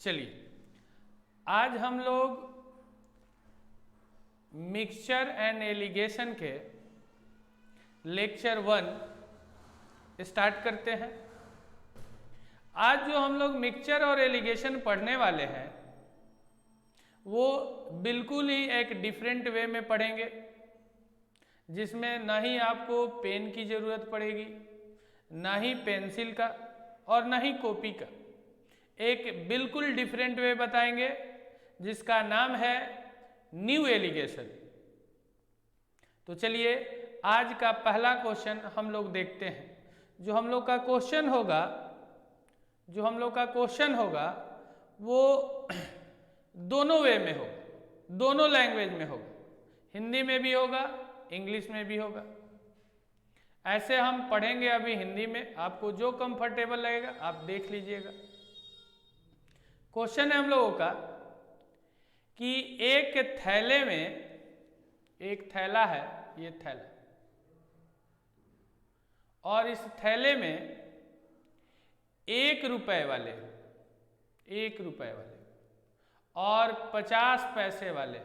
चलिए आज हम लोग मिक्सचर एंड एलिगेशन के लेक्चर 1 स्टार्ट करते हैं। आज जो हम लोग मिक्सचर और एलिगेशन पढ़ने वाले हैं वो बिल्कुल ही एक डिफरेंट वे में पढ़ेंगे, जिसमें ना ही आपको पेन की ज़रूरत पड़ेगी, ना ही पेंसिल का और ना ही कॉपी का। एक बिल्कुल डिफरेंट वे बताएंगे जिसका नाम है न्यू एलिगेशन। तो चलिए आज का पहला क्वेश्चन हम लोग देखते हैं। जो हम लोग का क्वेश्चन होगा वो दोनों वे में होगा, दोनों लैंग्वेज में होगा, हिंदी में भी होगा, इंग्लिश में भी होगा। ऐसे हम पढ़ेंगे अभी हिंदी में, आपको जो कंफर्टेबल लगेगा आप देख लीजिएगा। क्वेश्चन है हम लोगों का कि एक थैले में, एक थैला है, ये थैला, और इस थैले में 1 रुपए वाले और 50 पैसे वाले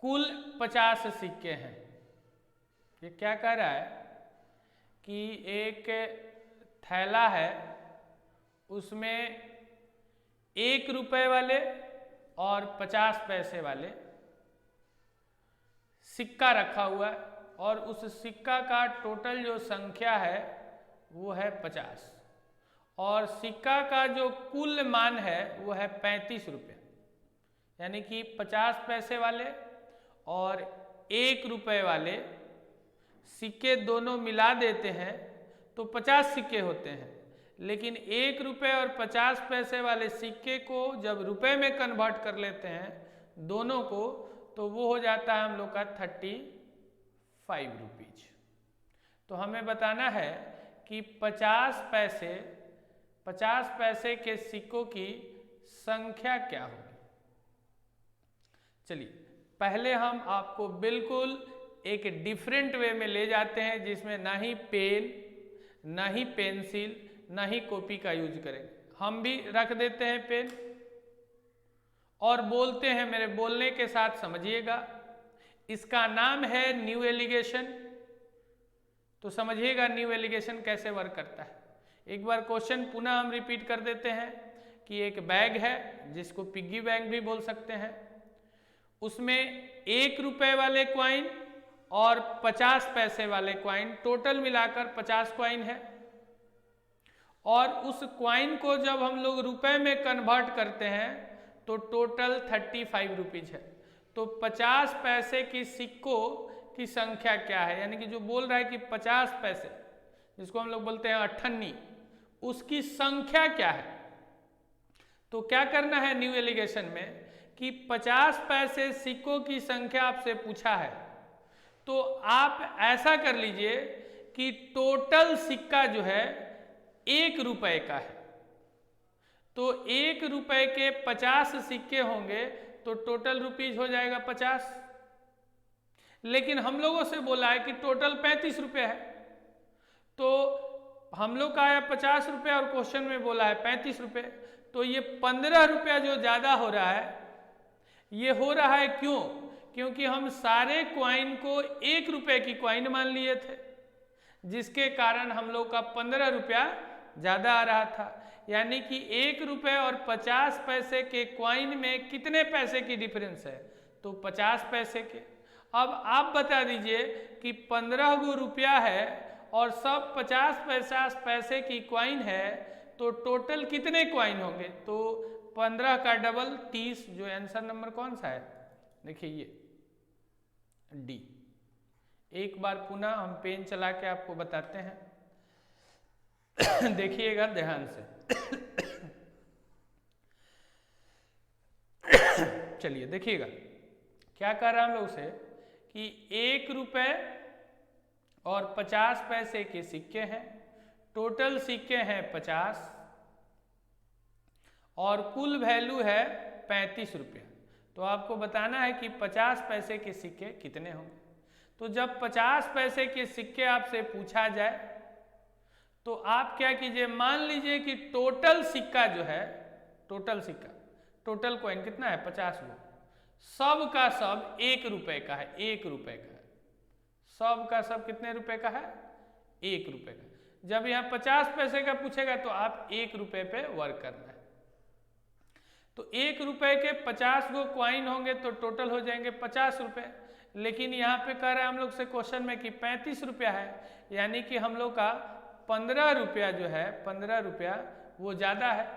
कुल 50 सिक्के हैं। ये क्या कह रहा है कि एक थैला है, उसमें 1 रुपए वाले और 50 पैसे वाले सिक्का रखा हुआ है, और उस सिक्का का टोटल जो संख्या है वो है 50, और सिक्का का जो कुल मान है वो है 35 रुपये। यानी कि 50 पैसे वाले और 1 रुपए वाले सिक्के दोनों मिला देते हैं तो 50 सिक्के होते हैं, लेकिन 1 रुपए और 50 पैसे वाले सिक्के को जब रुपए में कन्वर्ट कर लेते हैं दोनों को, तो वो हो जाता है हम लोग का 35 रुपीज। तो हमें बताना है कि 50 पैसे के सिक्कों की संख्या क्या होगी। चलिए पहले हम आपको बिल्कुल एक डिफरेंट वे में ले जाते हैं, जिसमें ना ही पेन, ना ही पेंसिल, ना ही कॉपी का यूज करेंगे। हम भी रख देते हैं पेन और बोलते हैं, मेरे बोलने के साथ समझिएगा। इसका नाम है न्यू एलिगेशन। तो समझिएगा न्यू एलिगेशन कैसे वर्क करता है। एक बार क्वेश्चन पुनः हम रिपीट कर देते हैं कि एक बैग है, जिसको पिग्गी बैंक भी बोल सकते हैं, उसमें 1 रुपए वाले क्वाइन और 50 पैसे वाले क्वाइन, टोटल मिलाकर 50 क्वाइन है, और उस क्वाइन को जब हम लोग रुपए में कन्वर्ट करते हैं तो टोटल 35 रुपीज है। तो 50 पैसे की सिक्कों की संख्या क्या है, यानी कि जो बोल रहा है कि 50 पैसे, जिसको हम लोग बोलते हैं अठन्नी, उसकी संख्या क्या है। तो क्या करना है न्यू एलिगेशन में कि 50 पैसे सिक्कों की संख्या आपसे पूछा है, तो आप ऐसा कर लीजिए कि टोटल सिक्का जो है 1 रुपए का है, तो 1 रुपए के 50 सिक्के होंगे तो टोटल रुपीज हो जाएगा 50। लेकिन हम लोगों से बोला है कि टोटल 35 रुपये है, तो हम लोग का आया 50 रुपये और क्वेश्चन में बोला है 35 रुपये, तो ये 15 रुपया जो ज़्यादा हो रहा है, ये हो रहा है क्यों? क्योंकि हम सारे क्वाइन को 1 रुपये की क्वाइन मान लिए थे, जिसके कारण हम लोग का 15 रुपया ज़्यादा आ रहा था। यानी कि 1 रुपये और 50 पैसे के क्वाइन में कितने पैसे की डिफरेंस है? तो 50 पैसे के। अब आप बता दीजिए कि 15 गो रुपया है और सब 50 पैसे की क्वाइन है, तो टोटल कितने क्वाइन होंगे? तो 15 का डबल 30। जो आंसर नंबर कौन सा है? देखिए ये डी। एक बार पुनः हम पेन चला के आपको बताते हैं, देखिएगा ध्यान से। चलिए देखिएगा क्या कह रहा है हम लोग से कि 1 रुपए और 50 पैसे के सिक्के हैं, टोटल सिक्के हैं 50 और कुल वैल्यू है 35 रुपये। तो आपको बताना है कि 50 पैसे के सिक्के कितने होंगे। तो जब 50 पैसे के सिक्के आपसे पूछा जाए तो आप क्या कीजिए, मान लीजिए कि टोटल सिक्का जो है, टोटल सिक्का, टोटल कॉइन कितना है 50 गो, सब का सब 1 रुपए का है, 1 रुपए का है, सब का सब कितने रुपए का है 1 रुपए का। जब यहाँ 50 पैसे का पूछेगा तो आप 1 रुपए पे वर्क करना है। तो 1 रुपए के 50 गो क्वाइन होंगे तो टोटल हो जाएंगे 50 रुपए। लेकिन यहाँ पे कह रहा है हम लोग से क्वेश्चन में कि 35 रुपया है, यानी कि हम लोग का 15 रुपया जो है, 15 रुपया वो ज़्यादा है।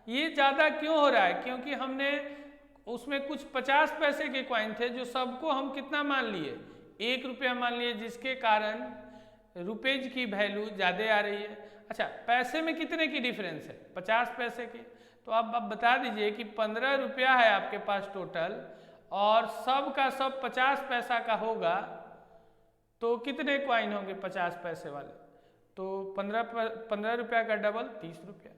ये ज़्यादा क्यों हो रहा है? क्योंकि हमने उसमें कुछ 50 पैसे के क्वाइन थे जो सबको हम कितना मान लिए, 1 रुपया मान लिए, जिसके कारण रुपीज की वैल्यू ज़्यादा आ रही है। अच्छा, पैसे में कितने की डिफरेंस है? 50 पैसे की। तो अब आप बता दीजिए कि 15 रुपया है आपके पास टोटल, और सब का सब 50 पैसा का होगा, तो कितने क्वाइन होंगे 50 पैसे वाले? तो 15 रुपया का डबल 30 रुपया,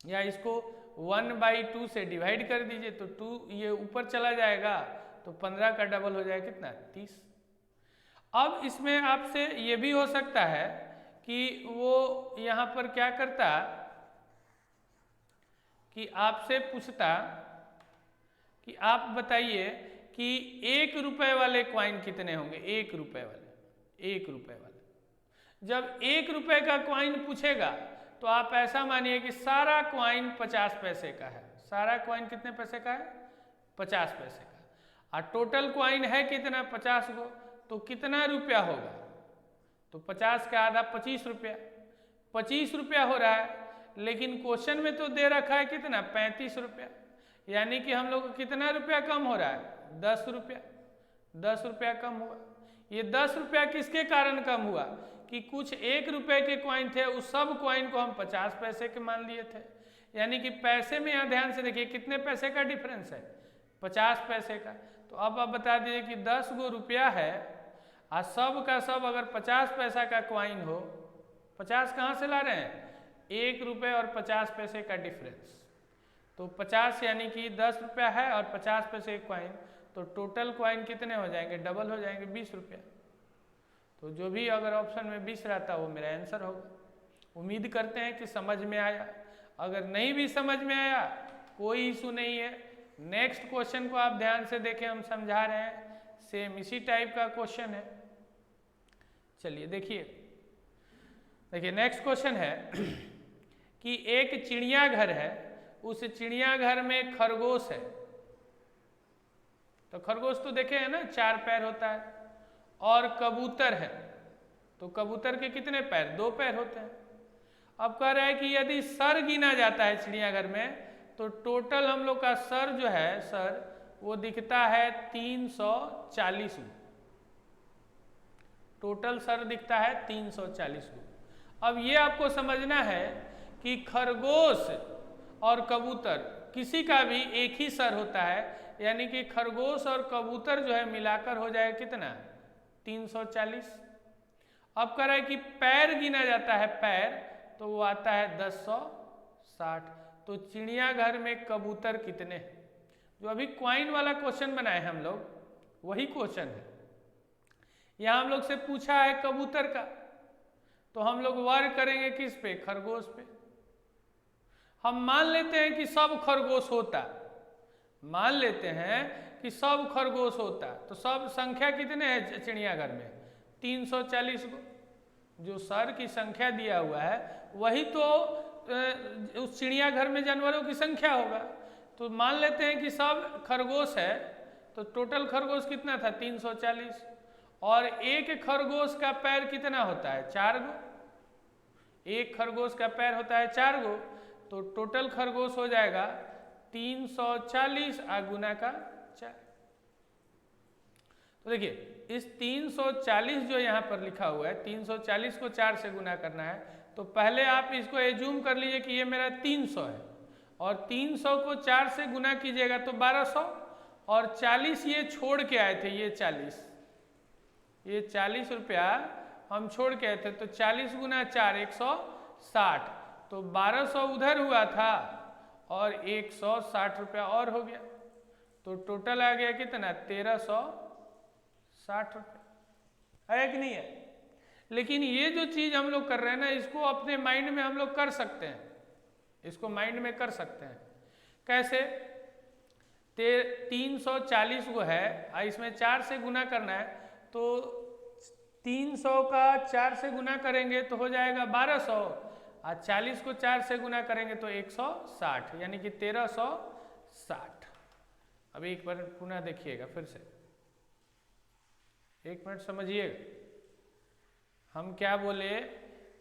या इसको 1/2 से डिवाइड कर दीजिए तो 2 ये ऊपर चला जाएगा, तो 15 का डबल हो जाएगा कितना 30। अब इसमें आपसे ये भी हो सकता है कि वो यहाँ पर क्या करता कि आपसे पूछता कि आप बताइए कि 1 रुपए वाले क्वाइन कितने होंगे, 1 रुपए वाले, 1 रुपए वाले। जब 1 रुपए का क्वाइन पूछेगा तो आप ऐसा मानिए कि सारा क्वाइन 50 पैसे का है, सारा क्वाइन कितने पैसे का है 50 पैसे का, और टोटल क्वाइन है कितना 50 गो, तो कितना रुपया होगा? तो 50 का आधा 25 रुपया, 25 रुपया हो रहा है। लेकिन क्वेश्चन में तो दे रखा है कितना 35 रुपया, यानी कि हम लोग को कितना रुपया कम हो रहा है 10 रुपया, 10 रुपया कम हुआ। ये 10 रुपया किसके कारण कम हुआ? कि कुछ 1 रुपए के क्वाइन थे, उस सब क्वाइन को हम 50 पैसे के मान लिए थे, यानी कि पैसे में यहाँ ध्यान से देखिए कितने पैसे का डिफरेंस है 50 पैसे का। तो अब आप बता दीजिए कि 10 गो रुपया है और सब का सब अगर 50 पैसा का क्वाइन हो, 50 कहाँ से ला रहे हैं 1 रुपये और 50 पैसे का डिफरेंस, तो 50 यानी कि 10 रुपया है और 50 पैसे क्वाइन, तो टोटल क्वाइन कितने हो जाएंगे डबल हो जाएंगे 20 रुपया। तो जो भी अगर ऑप्शन में 20 रहता वो मेरा आंसर होगा। उम्मीद करते हैं कि समझ में आया। अगर नहीं भी समझ में आया कोई इशू नहीं है, नेक्स्ट क्वेश्चन को आप ध्यान से देखें, हम समझा रहे हैं, सेम इसी टाइप का क्वेश्चन है। चलिए देखिए नेक्स्ट क्वेश्चन है कि एक चिड़ियाघर है, उस चिड़ियाघर में खरगोश है। तो खरगोश तो देखे हैं ना 4 पैर होता है, और कबूतर है, तो कबूतर के कितने पैर 2 पैर होते हैं। अब कह रहा है कि यदि सर गिना जाता है चिड़ियाघर में तो टोटल हम लोग का सर जो है, सर वो दिखता है 340 गो, टोटल सर दिखता है 340 गो। अब ये आपको समझना है कि खरगोश और कबूतर किसी का भी एक ही सर होता है, यानी कि खरगोश और कबूतर जो है मिलाकर हो जाए कितना 340। अब कह रहा है कि पैर गिना जाता है पैर, तो वो आता है 1060। तो चिड़ियाघर में कबूतर कितने हैं? जो अभी क्वाइन वाला क्वेश्चन बनाए हम लोग वही क्वेश्चन है। यहाँ हम लोग से पूछा है कबूतर का, तो हम लोग वर्क करेंगे किस पे खरगोश पे। हम मान लेते हैं कि सब खरगोश होता, मान लेते हैं कि सब खरगोश होता, तो सब संख्या कितने हैं चिड़ियाघर में 340 गो। जो सर की संख्या दिया हुआ है वही तो उस चिड़ियाघर में जानवरों की संख्या होगा। तो मान लेते हैं कि सब खरगोश है, तो टोटल खरगोश कितना था 340, और एक खरगोश का पैर कितना होता है 4 गो, एक खरगोश का पैर होता है 4 गो, तो टोटल खरगोश हो जाएगा 340 गुना का 4। तो देखिए इस 340 जो यहाँ पर लिखा हुआ है, 340 को 4 से गुना करना है, तो पहले आप इसको एज्यूम कर लीजिए कि ये मेरा 300 है, और 300 को 4 से गुना कीजिएगा तो 1200, और 40 ये छोड़ के आए थे, ये 40 रुपया हम छोड़ के आए थे, तो 40 गुना 4 160, तो 1200 उधर हुआ था और 160 रुपया और हो गया, तो टोटल आ गया कितना 1360 रुपया, है कि नहीं है। लेकिन ये जो चीज हम लोग कर रहे हैं ना, इसको अपने माइंड में हम लोग कर सकते हैं, इसको माइंड में कर सकते हैं। कैसे? 340 को है, इसमें 4 से गुना करना है, तो 300 का 4 से गुना करेंगे तो हो जाएगा 1200, और 40 को 4 से गुना करेंगे तो 160, यानी कि 1360। अब एक बार पुनः देखिएगा फिर से, एक मिनट समझिएगा। हम क्या बोले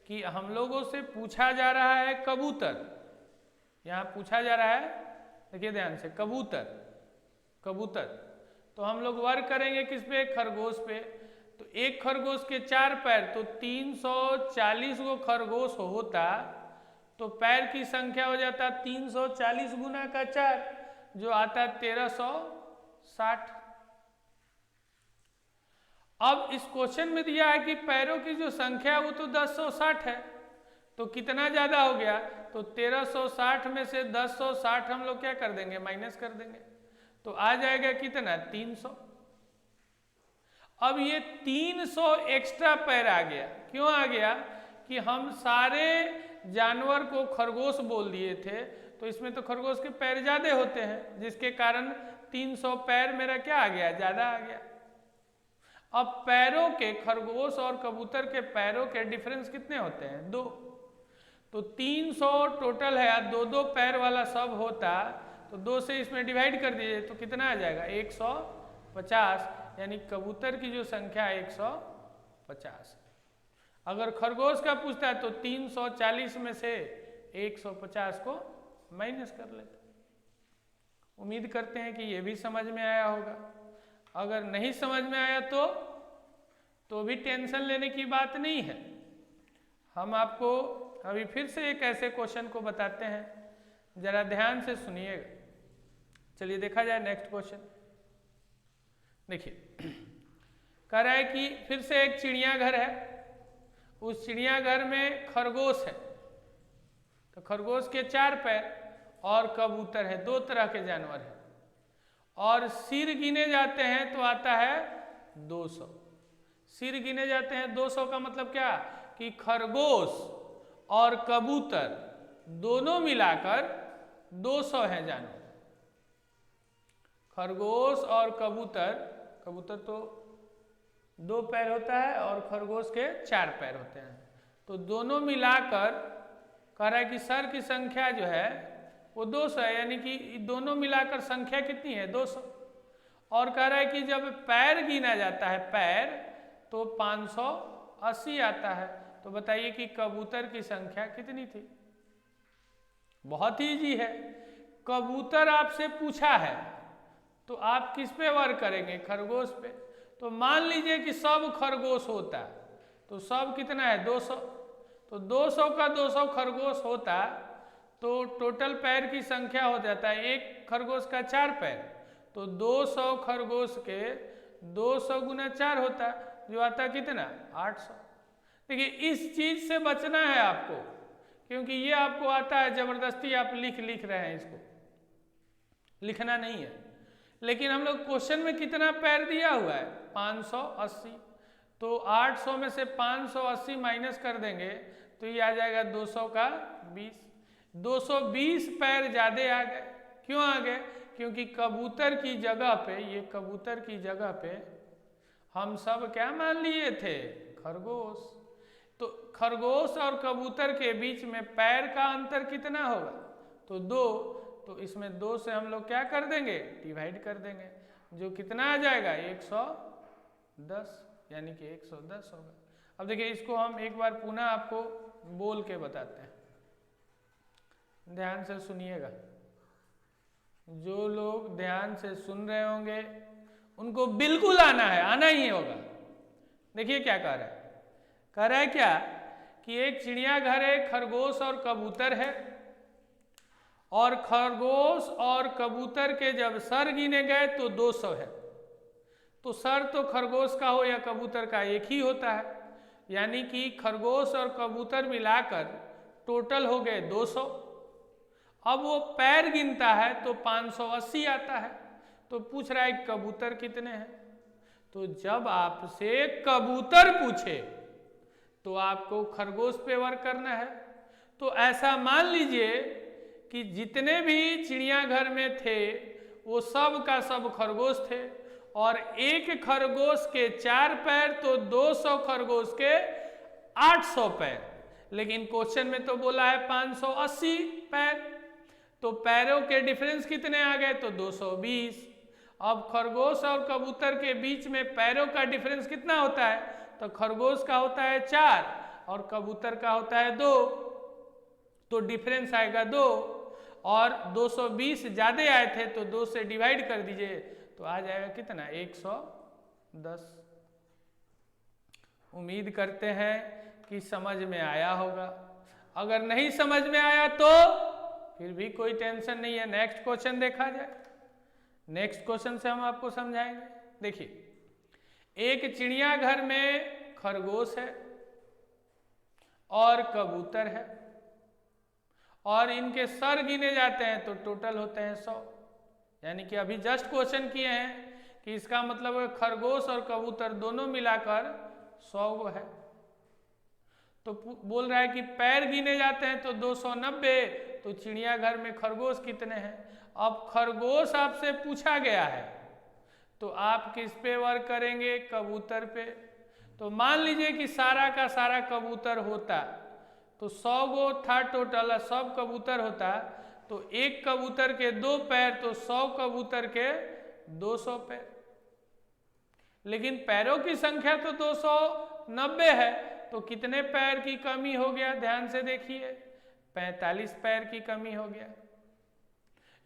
कि हम लोगों से पूछा जा रहा है कबूतर, यहाँ पूछा जा रहा है, देखिए ध्यान से, कबूतर, कबूतर। तो हम लोग वर्क करेंगे किस पे? खरगोश पे। तो एक खरगोश के 4 पैर, तो 340 को खरगोश होता तो पैर की संख्या हो जाता 340 गुना का 4, जो आता 1360। अब इस क्वेश्चन में दिया है कि पैरों की जो संख्या है वो तो 1060 है, तो कितना ज्यादा हो गया? तो 1360 में से 1060 हम लोग क्या कर देंगे? माइनस कर देंगे, तो आ जाएगा कितना? 300। अब ये 300 एक्स्ट्रा पैर आ गया। क्यों आ गया? कि हम सारे जानवर को खरगोश बोल दिए थे, तो इसमें तो खरगोश के पैर ज्यादा होते हैं, जिसके कारण 300 पैर मेरा क्या आ गया? ज्यादा आ गया। अब पैरों के, खरगोश और कबूतर के पैरों के डिफरेंस कितने होते हैं? 2। तो 300 टोटल है, 2-2 पैर वाला सब होता, तो 2 से इसमें डिवाइड कर दीजिए तो कितना आ जाएगा? 150, यानी कबूतर की जो संख्या है 150। अगर खरगोश का पूछता है तो 340 में से 150 को माइनस कर लेते। उम्मीद करते हैं कि ये भी समझ में आया होगा। अगर नहीं समझ में आया तो भी टेंशन लेने की बात नहीं है। हम आपको अभी फिर से एक ऐसे क्वेश्चन को बताते हैं, जरा ध्यान से सुनिएगा। चलिए देखा जाए नेक्स्ट क्वेश्चन। देखिए कह रहा है कि फिर से एक चिड़ियाघर है, उस चिड़ियाघर में खरगोश है, तो खरगोश के 4 पैर और कबूतर है, 2 तरह के जानवर हैं, और सिर गिने जाते हैं तो आता है 200। सिर गिने जाते हैं 200 का मतलब क्या? कि खरगोश और कबूतर दोनों मिलाकर 200 हैं जानवर। खरगोश और कबूतर, कबूतर तो 2 पैर होता है और खरगोश के 4 पैर होते हैं, तो दोनों मिलाकर कह रहा है कि सर की संख्या जो है वो 200 है, यानी कि दोनों मिलाकर संख्या कितनी है? 200। और कह रहा है कि जब पैर गिना जाता है, पैर, तो 580 आता है। तो बताइए कि कबूतर की संख्या कितनी थी? बहुत ही इजी है। कबूतर आपसे पूछा है तो आप किस पे वर्क करेंगे? खरगोश पे। तो मान लीजिए कि सब खरगोश होता, तो सब कितना है? 200। तो 200 का 200 खरगोश होता तो टोटल पैर की संख्या हो जाता है, एक खरगोश का 4 पैर, तो 200 खरगोश के 200 गुना 4 होता, जो आता कितना? 800। देखिए इस चीज से बचना है आपको, क्योंकि ये आपको आता है, जबरदस्ती आप लिख रहे हैं, इसको लिखना नहीं है। लेकिन हम लोग क्वेश्चन में कितना पैर दिया हुआ है? 580। तो 800 में से 580 माइनस कर देंगे तो ये आ जाएगा 200 का 20। 220 पैर ज्यादा आ गए। क्यों आ गए? क्योंकि कबूतर की जगह पे, ये कबूतर की जगह पे हम सब क्या मान लिए थे? खरगोश। तो खरगोश और कबूतर के बीच में पैर का अंतर कितना होगा? तो 2। तो इसमें 2 से हम लोग क्या कर देंगे? डिवाइड कर देंगे, जो कितना आ जाएगा? 110, यानी कि 110 होगा। अब देखिए इसको हम एक बार पुनः आपको बोल के बताते हैं, ध्यान से सुनिएगा। जो लोग ध्यान से सुन रहे होंगे उनको बिल्कुल आना है, आना ही होगा। देखिए क्या कह रहा है। कह रहा है क्या कि एक चिड़ियाघर है, खरगोश और कबूतर है, और खरगोश और कबूतर के जब सर गिने गए तो 200 है। तो सर तो खरगोश का हो या कबूतर का एक ही होता है, यानी कि खरगोश और कबूतर मिलाकर टोटल हो गए 200। अब वो पैर गिनता है तो 580 आता है। तो पूछ रहा है कबूतर कितने हैं? तो जब आपसे कबूतर पूछे तो आपको खरगोश पे वर्क करना है। तो ऐसा मान लीजिए कि जितने भी चिड़ियाघर में थे वो सब का सब खरगोश थे, और एक खरगोश के 4 पैर तो 200 खरगोश के 800 पैर, लेकिन क्वेश्चन में तो बोला है 580 पैर, तो पैरों के डिफरेंस कितने आ गए, तो 220। अब खरगोश और कबूतर के बीच में पैरों का डिफरेंस कितना होता है, तो खरगोश का होता है 4 और कबूतर का होता है 2, तो डिफरेंस आएगा 2, और 220 ज्यादा आए थे तो 2 से डिवाइड कर दीजिए तो आ जाएगा कितना, 110। उम्मीद करते हैं कि समझ में आया होगा। अगर नहीं समझ में आया तो फिर भी कोई टेंशन नहीं है, नेक्स्ट क्वेश्चन देखा जाए। नेक्स्ट क्वेश्चन से हम आपको समझाएंगे। देखिए, एक चिड़ियाघर में खरगोश है और कबूतर है, और इनके सर गिने जाते हैं तो टोटल होते हैं 100। यानी कि अभी जस्ट क्वेश्चन किए हैं कि इसका मतलब खरगोश और कबूतर दोनों मिलाकर 100 है। तो बोल रहा है कि पैर गिने जाते हैं तो 290, तो चिड़ियाघर में खरगोश कितने हैं। अब खरगोश आपसे पूछा गया है तो आप किस पे वर्क करेंगे, कबूतर पे। तो मान लीजिए कि सारा का सारा कबूतर होता तो 100 गो था टोटल, सब कबूतर होता तो एक कबूतर के 2 पैर तो 100 कबूतर के 200 पैर, लेकिन पैरों की संख्या तो 290 है, तो कितने पैर की कमी हो गया, ध्यान से देखिए, 45 पैर की कमी हो गया।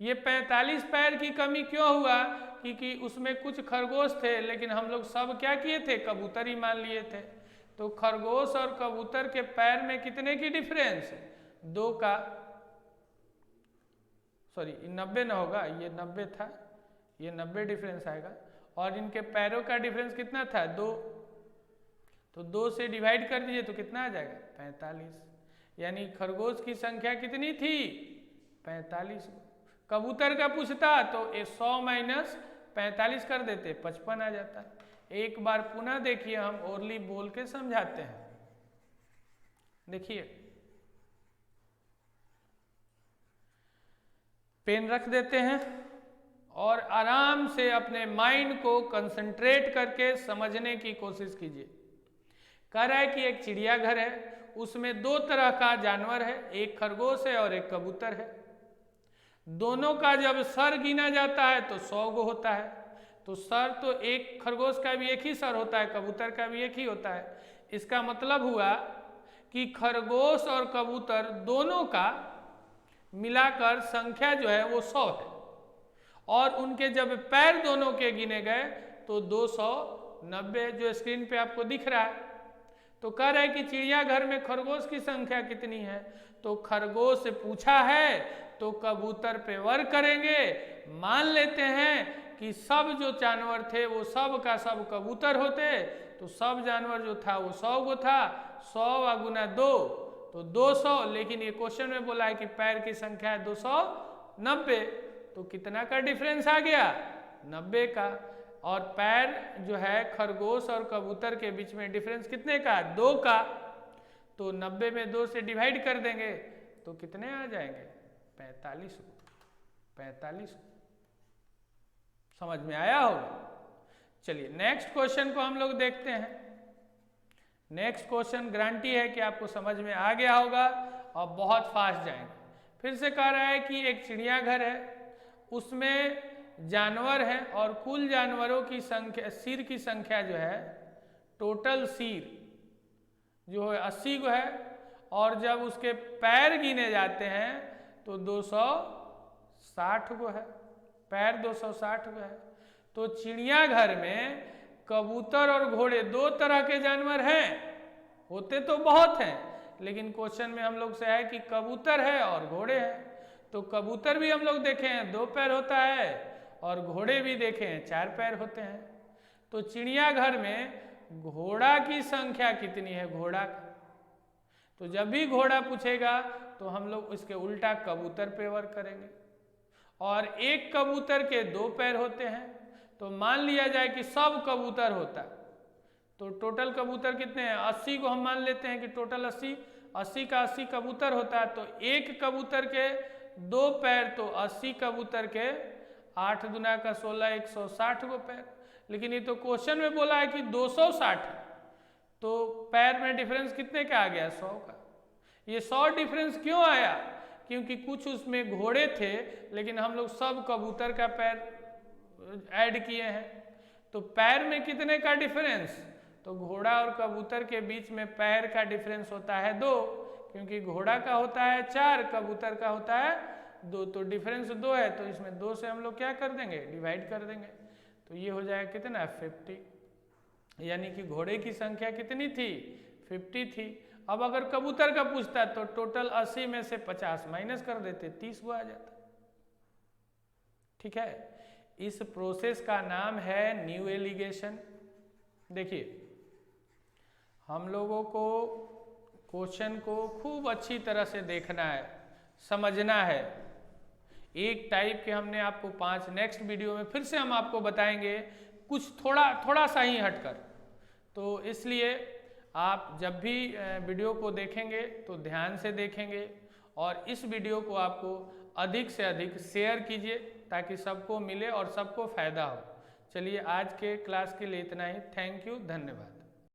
ये 45 पैर की कमी क्यों हुआ, क्योंकि उसमें कुछ खरगोश थे लेकिन हम लोग सब क्या किए थे, कबूतर ही मान लिए थे। तो खरगोश और कबूतर के पैर में कितने की डिफरेंस, 2 का, सॉरी 90 ना होगा, ये 90 था, ये 90 डिफरेंस आएगा, और इनके पैरों का डिफरेंस कितना था, 2, तो 2 से डिवाइड कर दीजिए तो कितना आ जाएगा, 45। यानी खरगोश की संख्या कितनी थी, 45। कबूतर का पूछता तो 100 माइनस 45 कर देते, 55 आ जाता। एक बार पुनः देखिए, हम ओरली बोल के समझाते हैं। देखिए, पेन रख देते हैं और आराम से अपने माइंड को कंसंट्रेट करके समझने की कोशिश कीजिए। कह रहा है कि एक चिड़ियाघर है, उसमें 2 तरह का जानवर है, एक खरगोश है और एक कबूतर है। दोनों का जब सर गिना जाता है तो 100 गो होता है। तो सर तो एक खरगोश का भी एक ही सर होता है, कबूतर का भी एक ही होता है। इसका मतलब हुआ कि खरगोश और कबूतर दोनों का मिलाकर संख्या जो है वो 100 है, और उनके जब पैर दोनों के गिने गए तो 290 जो स्क्रीन पे आपको दिख रहा है। तो कह रहा है कि चिड़ियाघर में खरगोश की संख्या कितनी है, तो खरगोश से पूछा है तो कबूतर पे वर्क करेंगे। मान लेते हैं कि सब जो जानवर थे वो सब का सब कबूतर होते, तो सब जानवर जो था वो 100 गो था, 100 गुना 2 तो 200, लेकिन ये क्वेश्चन में बोला है कि पैर की संख्या है 290, तो कितना का डिफरेंस आ गया, 90 का। और पैर जो है खरगोश और कबूतर के बीच में डिफरेंस कितने का, 2 का, तो 90 में 2 से डिवाइड कर देंगे तो कितने आ जाएंगे, 45। 45 समझ में आया होगा। चलिए नेक्स्ट क्वेश्चन को हम लोग देखते हैं। नेक्स्ट क्वेश्चन गारंटी है कि आपको समझ में आ गया होगा और बहुत फास्ट जाएंगे। फिर से कह रहा है कि एक चिड़ियाघर है, उसमें जानवर हैं और कुल जानवरों की संख्या, सिर की संख्या जो है, टोटल सिर जो है 80 गो है, और जब उसके पैर गिने जाते हैं तो 260 गो है, पैर 260 गो है। तो चिड़ियाघर में कबूतर और घोड़े 2 तरह के जानवर हैं, होते तो बहुत हैं, लेकिन क्वेश्चन में हम लोग से है कि कबूतर है और घोड़े हैं। तो कबूतर भी हम लोग देखे हैं 2 पैर होता है, और घोड़े भी देखे हैं 4 पैर होते हैं। तो चिड़ियाघर में घोड़ा की संख्या कितनी है, घोड़ा का, तो जब भी घोड़ा पूछेगा तो हम लोग इसके उल्टा कबूतर पे वर्क करेंगे। और एक कबूतर के 2 पैर होते हैं, तो मान लिया जाए कि सब कबूतर होता, तो टोटल कबूतर कितने हैं? 80 को हम मान लेते हैं कि टोटल 80 का 80 कबूतर होता है, तो एक कबूतर के 2 पैर, तो 80 कबूतर के 8 दूना का 16, 160 को पैर। लेकिन ये तो क्वेश्चन में बोला है कि 260 है, तो पैर में डिफरेंस कितने का आ गया? 100 का। ये 100 डिफरेंस क्यों आया? क्योंकि कुछ उसमें घोड़े थे, लेकिन हम लोग सब कबूतर का पैर ऐड किए हैं। तो पैर में कितने का डिफरेंस? तो घोड़ा और कबूतर के बीच में पैर का डिफरेंस होता है 2, क्योंकि घोड़ा का होता है 4, कबूतर का होता है 2, तो डिफरेंस 2 है, तो इसमें 2 से हम लोग क्या कर देंगे? डिवाइड कर देंगे। तो ये हो जाएगा कितना? 50, यानी कि घोड़े की संख्या कितनी थी? 50 थी। अब अगर कबूतर का पूछता तो टोटल 80 में से 50 माइनस कर देते, 30 को आ जाता। ठीक है, इस प्रोसेस का नाम है न्यू एलिगेशन। देखिए, हम लोगों को क्वेश्चन को खूब अच्छी तरह से देखना है, समझना है। एक टाइप के हमने आपको 5, नेक्स्ट वीडियो में फिर से हम आपको बताएंगे कुछ थोड़ा सा ही हटकर। तो इसलिए आप जब भी वीडियो को देखेंगे तो ध्यान से देखेंगे, और इस वीडियो को आपको अधिक से अधिक शेयर कीजिए ताकि सबको मिले और सबको फायदा हो। चलिए, आज के क्लास के लिए इतना ही। थैंक यू, धन्यवाद।